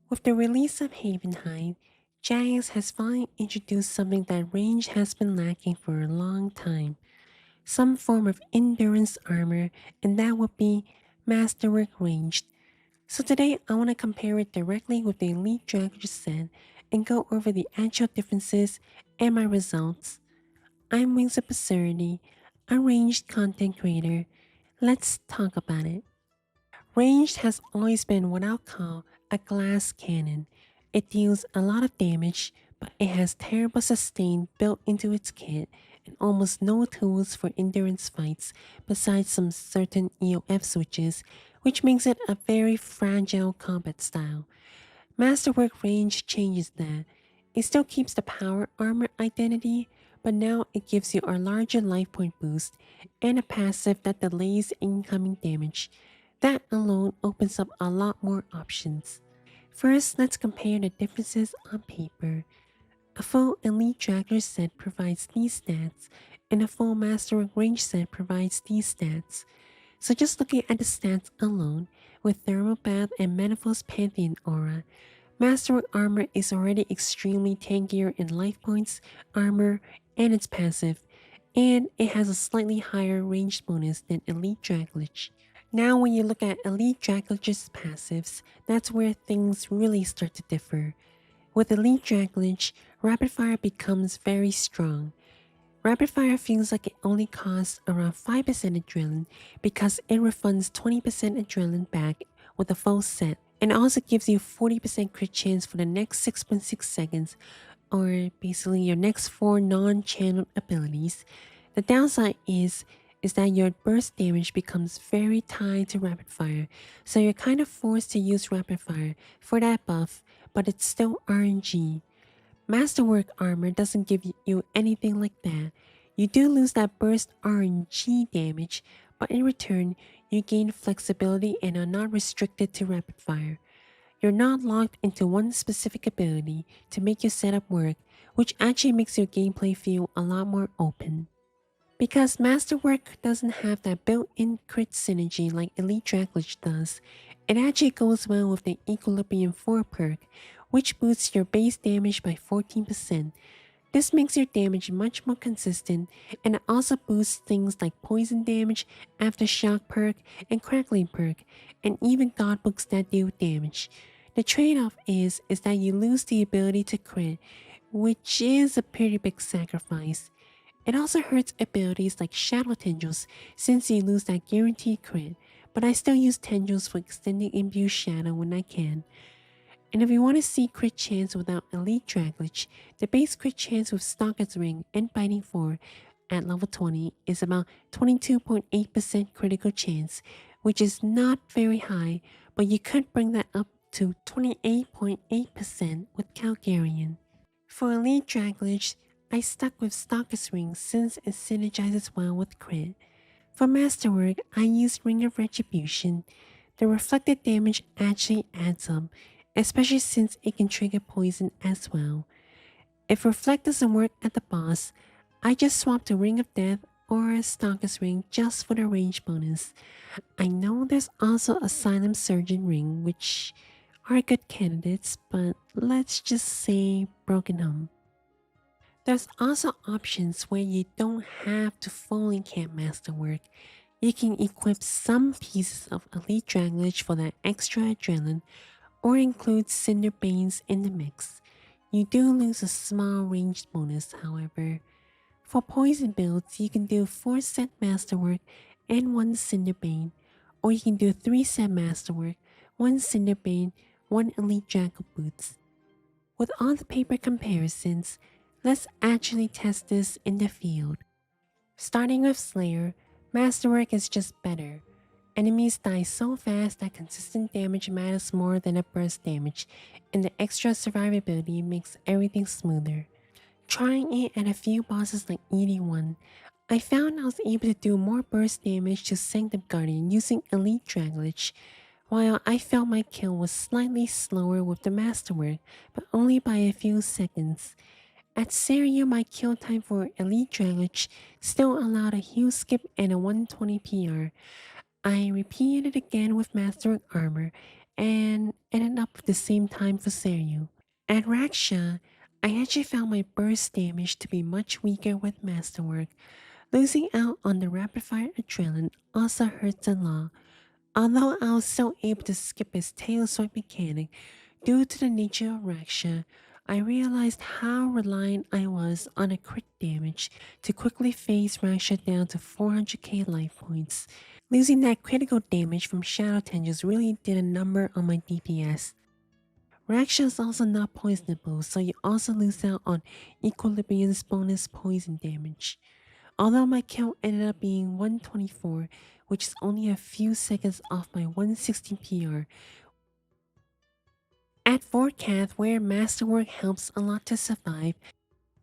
With the release of Havenhythe, Jax has finally introduced something that Range has been lacking for a long time, some form of endurance armor, and that would be Masterwork Ranged. So today I want to compare it directly with the Elite Dracolich Set and go over the actual differences and my results. I'm Wings of Absurdity, a ranged content creator. Let's talk about it. Ranged has always been what I'll call a glass cannon. It deals a lot of damage, but it has terrible sustain built into its kit and almost no tools for endurance fights besides some certain EoF switches, which makes it a very fragile combat style. Masterwork Range changes that. It still keeps the power armor identity, but now it gives you a larger life point boost and a passive that delays incoming damage. That alone opens up a lot more options. First, let's compare the differences on paper. A full Elite Dracolich set provides these stats, and a full Masterwork Range set provides these stats. So just looking at the stats alone, with Thermal Bath and Manifold's Pantheon Aura, Masterwork Armor is already extremely tankier in life points, armor, and its passive, and it has a slightly higher range bonus than Elite Dracolich. Now when you look at Elite Dracolich's passives, that's where things really start to differ. With Elite Dracolich, Rapid Fire becomes very strong. Rapid Fire feels like it only costs around 5% adrenaline because it refunds 20% adrenaline back with a full set and also gives you 40% crit chance for the next 6.6 seconds, or basically your next 4 non-channeled abilities. The downside is that your burst damage becomes very tied to rapid fire, so you're kind of forced to use rapid fire for that buff, but it's still RNG. Masterwork armor doesn't give you anything like that. You do lose that burst RNG damage, but in return, you gain flexibility and are not restricted to rapid fire. You're not locked into one specific ability to make your setup work, which actually makes your gameplay feel a lot more open. Because Masterwork doesn't have that built-in crit synergy like Elite Dracolich does, it actually goes well with the Equilibrium 4 perk, which boosts your base damage by 14%. This makes your damage much more consistent, and it also boosts things like poison damage, aftershock perk, and crackling perk, and even godbooks that deal damage. The trade-off is that you lose the ability to crit, which is a pretty big sacrifice. It also hurts abilities like Shadow Tendrils since you lose that guaranteed crit, but I still use Tendrils for extending Imbue Shadow when I can. And if you want to see crit chance without Elite Dracolich, the base crit chance with Stalker's Ring and Biting 4 at level 20 is about 22.8% critical chance, which is not very high, but you could bring that up to 28.8% with Calgarian. For Elite Dracolich, I stuck with Stalker's Ring since it synergizes well with crit. For Masterwork, I used Ring of Retribution. The reflected damage actually adds up, especially since it can trigger poison as well. If Reflect doesn't work at the boss, I just swap to Ring of Death or a Stalker's Ring just for the range bonus. I know there's also a Silent Surgeon Ring, which are good candidates, but let's just say Broken Home. There's also options where you don't have to fully camp Masterwork. You can equip some pieces of Elite Dracolich for that extra adrenaline, or include Cinderbanes in the mix. You do lose a small ranged bonus, however. For poison builds, you can do 4 set Masterwork and 1 Cinderbane, or you can do 3 set Masterwork, 1 Cinderbane, 1 Elite Draco Boots. With all the paper comparisons, let's actually test this in the field. Starting with Slayer, Masterwork is just better. Enemies die so fast that consistent damage matters more than a burst damage, and the extra survivability makes everything smoother. Trying it at a few bosses like ED1, I found I was able to do more burst damage to Sanctum Guardian using Elite Dracolich, while I felt my kill was slightly slower with the Masterwork, but only by a few seconds. At Seren, my kill time for Elite Dracolich still allowed a heal skip and a 120 PR. I repeated it again with Masterwork Armor and ended up at the same time for Seryu. At Raksha, I actually found my burst damage to be much weaker with Masterwork. Losing out on the rapid fire adrenaline also hurts a lot. Although I was still able to skip his tail swipe mechanic due to the nature of Raksha, I realized how reliant I was on a crit damage to quickly phase Raksha down to 400k life points. Losing that critical damage from Shadow Tendrils really did a number on my DPS. Raksha is also not poisonable, so you also lose out on Equilibrium's bonus poison damage. Although my count ended up being 124, which is only a few seconds off my 160 PR. At Vorkath, where Masterwork helps a lot to survive,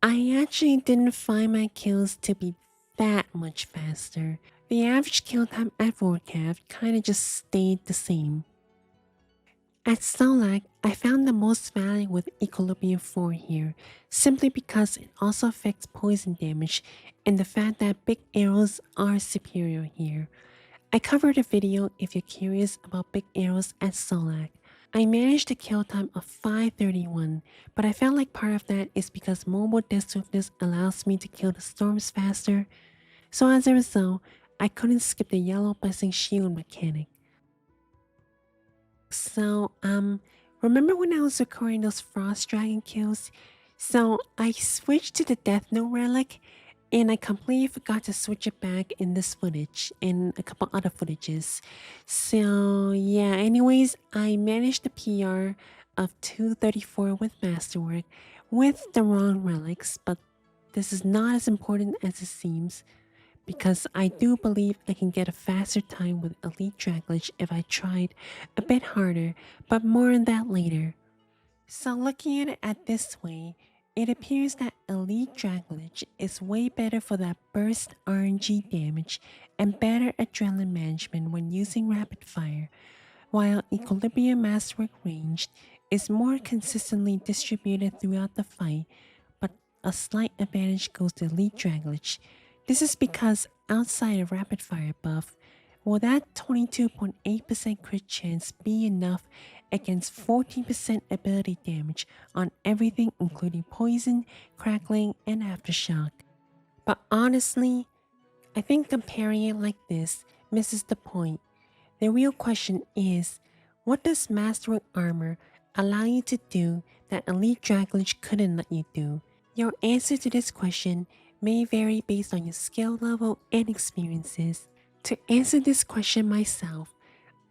I actually didn't find my kills to be that much faster. The average kill time at Vorkath kinda just stayed the same. At Solak, I found the most value with Equilibrium 4 here, simply because it also affects poison damage and the fact that big arrows are superior here. I covered a video if you're curious about big arrows at Solak. I managed a kill time of 531, but I felt like part of that is because mobile death swiftness allows me to kill the storms faster, so as a result, I couldn't skip the yellow blessing shield mechanic. So, remember when I was recording those Frost Dragon kills? So, I switched to the Death Note relic, and I completely forgot to switch it back in this footage and a couple other footages. So, yeah, anyways, I managed the PR of 234 with Masterwork with the wrong relics, but this is not as important as it seems, because I do believe I can get a faster time with Elite Dracolich if I tried a bit harder, but more on that later. So looking at it at this way, it appears that Elite Dracolich is way better for that burst RNG damage and better adrenaline management when using rapid fire, while Equilibrium Masterwork Ranged is more consistently distributed throughout the fight, but a slight advantage goes to Elite Dracolich. This is because outside of rapid fire buff, will that 22.8% crit chance be enough against 14% ability damage on everything including poison, crackling, and aftershock? But honestly, I think comparing it like this misses the point. The real question is, what does Masterwork Armor allow you to do that Elite Dracolich couldn't let you do? Your answer to this question may vary based on your skill level and experiences. To answer this question myself,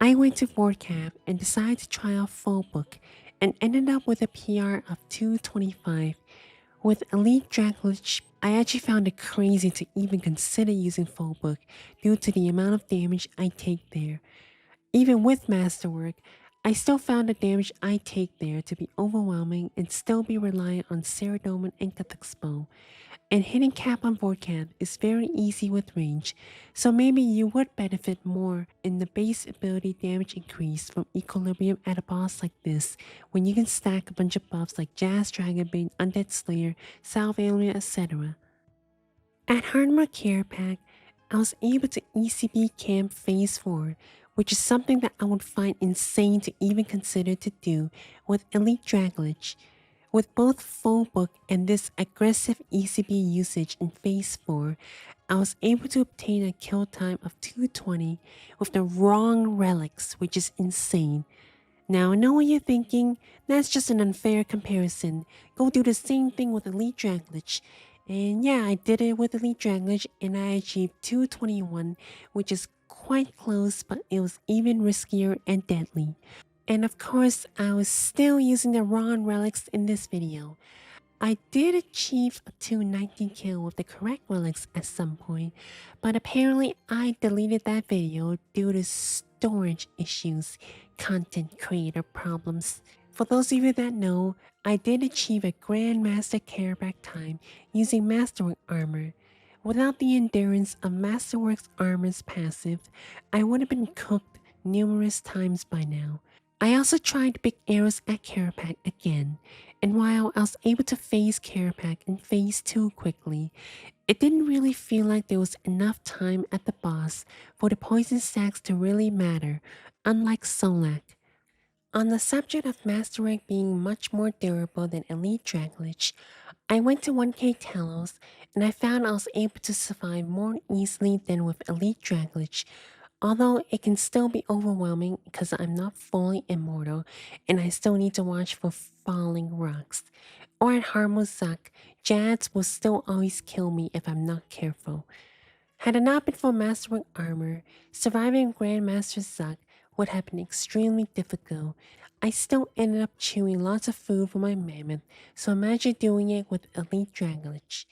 I went to Vorkath and decided to try out Full Book and ended up with a PR of 225. With Elite Dracolich, I actually found it crazy to even consider using Full Book due to the amount of damage I take there. Even with Masterwork, I still found the damage I take there to be overwhelming and still be reliant on Saradomin and Guthix Bow. And hitting cap on Vorkath is very easy with range, so maybe you would benefit more in the base ability damage increase from Equilibrium at a boss like this, when you can stack a bunch of buffs like Jas Dragonbane, Undead Slayer, Salve Alien, etc. At Havenhythe Care Pack, I was able to ECB camp phase 4, which is something that I would find insane to even consider to do with Elite Dracolich. With both Full Book and this aggressive ECB usage in phase 4, I was able to obtain a kill time of 220 with the wrong relics, which is insane. Now I know what you're thinking, that's just an unfair comparison. Go do the same thing with Elite Dracolich. And yeah, I did it with Elite Dracolich and I achieved 221, which is quite close, but it was even riskier and deadly. And of course, I was still using the wrong relics in this video. I did achieve a 219 kill with the correct relics at some point, but apparently I deleted that video due to storage issues, content creator problems. For those of you that know, I did achieve a Grandmaster Careback time using Masterwork Armor. Without the endurance of Masterwork Armor's passive, I would have been cooked numerous times by now. I also tried big arrows at Carapac again, and while I was able to phase Carapac in phase 2 quickly, it didn't really feel like there was enough time at the boss for the poison stacks to really matter, unlike Solak. On the subject of Masterwork being much more durable than Elite Dracolich, I went to 1K Talos and I found I was able to survive more easily than with Elite Dracolich, although it can still be overwhelming because I'm not fully immortal and I still need to watch for falling rocks. Or at Harmozak, Jads will still always kill me if I'm not careful. Had it not been for Masterwork armor, surviving Grandmaster Zuck would have been extremely difficult. I still ended up chewing lots of food for my mammoth, so imagine doing it with Elite Dragolich.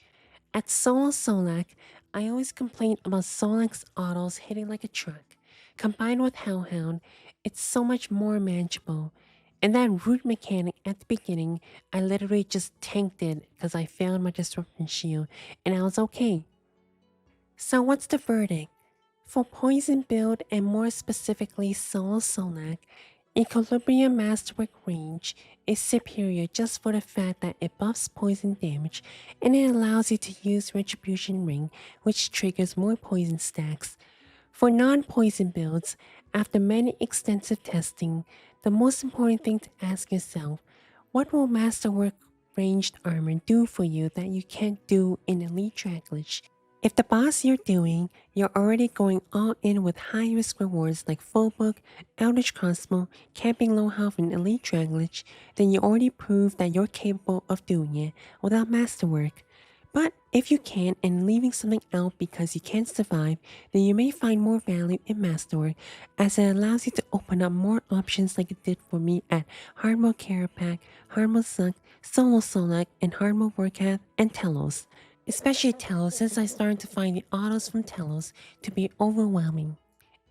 At Solo Solak, I always complained about Solak's autos hitting like a truck. Combined with Hellhound, it's so much more manageable. And that root mechanic at the beginning, I literally just tanked it because I failed my disruption shield, and I was okay. So what's the verdict? For Poison build and more specifically Solo Solak, Equilibrium Masterwork range is superior just for the fact that it buffs poison damage and it allows you to use Retribution Ring, which triggers more poison stacks. For non-poison builds, after many extensive testing, the most important thing to ask yourself, what will Masterwork Ranged Armor do for you that you can't do in Elite Dracolich? If the boss you're doing, you're already going all in with high risk rewards like Full Book, Eldritch Crossbow, Camping Low Health, and Elite Dragolich, then you already proved that you're capable of doing it without Masterwork. But if you can't and leaving something out because you can't survive, then you may find more value in Masterwork as it allows you to open up more options like it did for me at Hard Mode Carapac, Hard Mode Suck, Solo Solak, and Hard Mode Warcath and Telos. Especially Telos, since I started to find the autos from Telos to be overwhelming.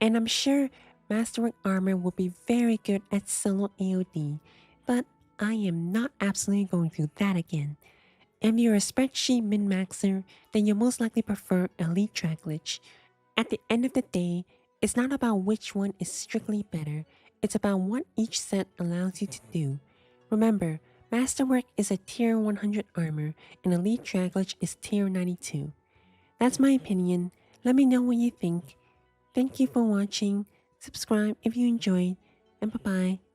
And I'm sure Masterwork Armor will be very good at solo AoD, but I am not absolutely going through that again. If you're a spreadsheet min-maxer, then you'll most likely prefer Elite Dracolich. At the end of the day, it's not about which one is strictly better, it's about what each set allows you to do. Remember, Masterwork is a tier 100 armor and Elite Dracolich is tier 92. That's my opinion. Let me know what you think. Thank you for watching. Subscribe if you enjoyed, and bye bye.